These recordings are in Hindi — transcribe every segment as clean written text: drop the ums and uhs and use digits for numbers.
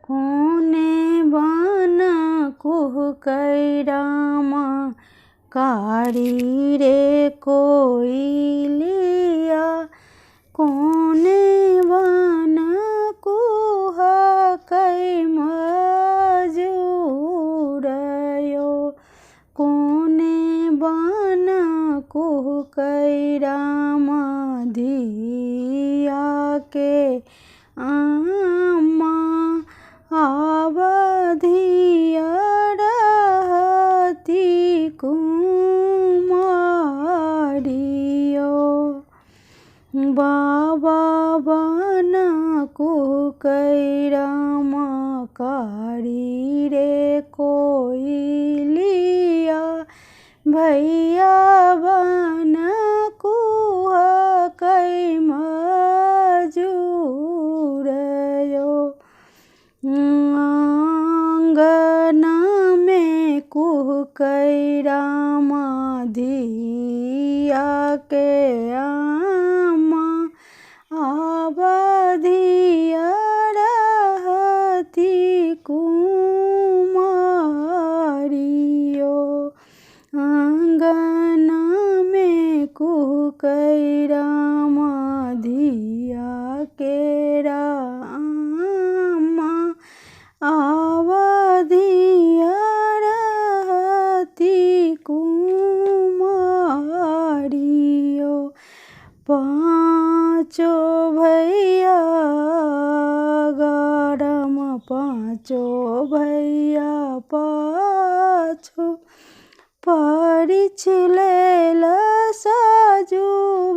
कोने बन कुहकै रामा कारी रे कोइलिया। कोने बन कुहकै मजूरयो। कोने बन कुहकै रामा धिया के आमा आवधिया रहती कुमारियो। बाबा बन कुहकै रामा कारी रे कोइलिया। भैया बन कुहकै मजूरयो। आंगन में कुहकै रामा धिया के आमा आवधिया रहती कुमारियो। आंगन में कुहकै रामा धिया के आमा आवधिया रहती कुमारियो। पाँचो भैया गरम पाँचो भैया पाछो परिछ लेल साजू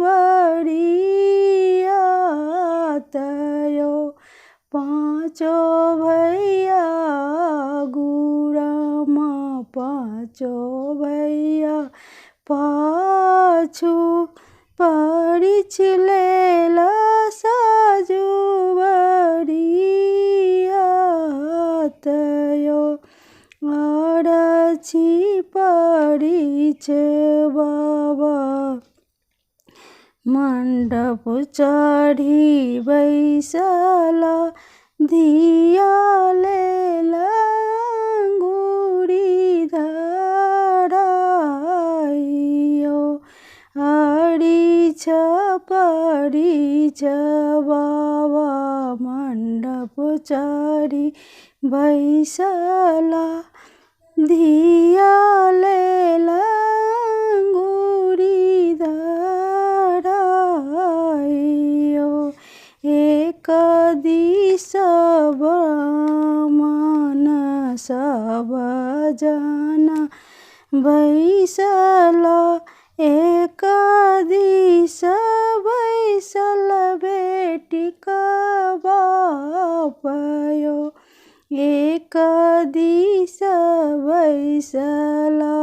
बरिया तयो। पाँचो भैया गुरमा पाँचो भैया पाछू परिछ लेल साजू बरिया तयो। अरछि परिछ बाबा मंडप चढ़ी बैसला। धिया लेल अंगूरी धराइयो। अरिछ परिछ बाबा मंडप चढ़ी बैसला। धिया लेल अंगूरी धराइयो। एक दिस ब्राह्मण सब जना बैसला। एक दिस बैसल बेटीका बापयो। एक दिस बैसला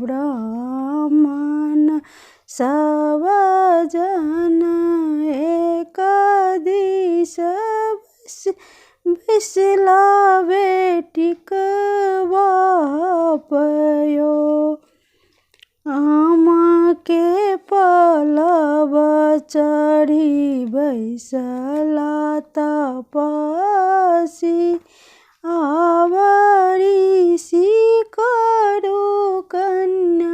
ब्राह्मण सब जन। एक दिस बैसला बेटीका बापयो। आमा के पलव चढ़ी बैसला तपसी। आवरिषि करू कन्यादानयो।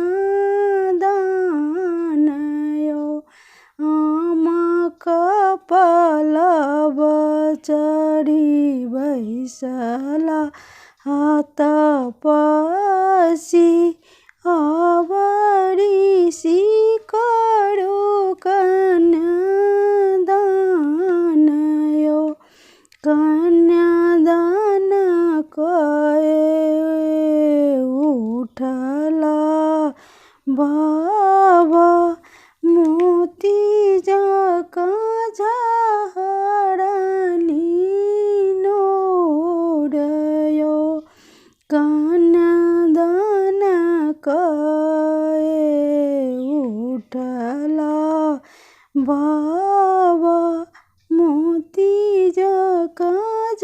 आमा पलव चढ़ी बैसला तपसी। आवरिषि करू कन्यादानयो। कन्यादान कए उठला बाबा मोती जकाँ झरनी नोरयो। कन्यादान कए उठला बाबा मोती जकाँ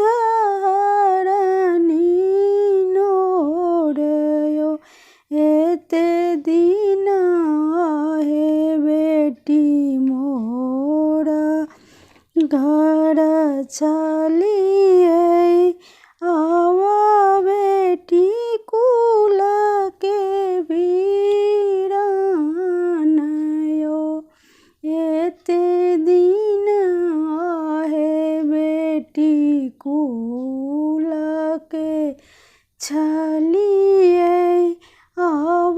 कुल के छलिए अब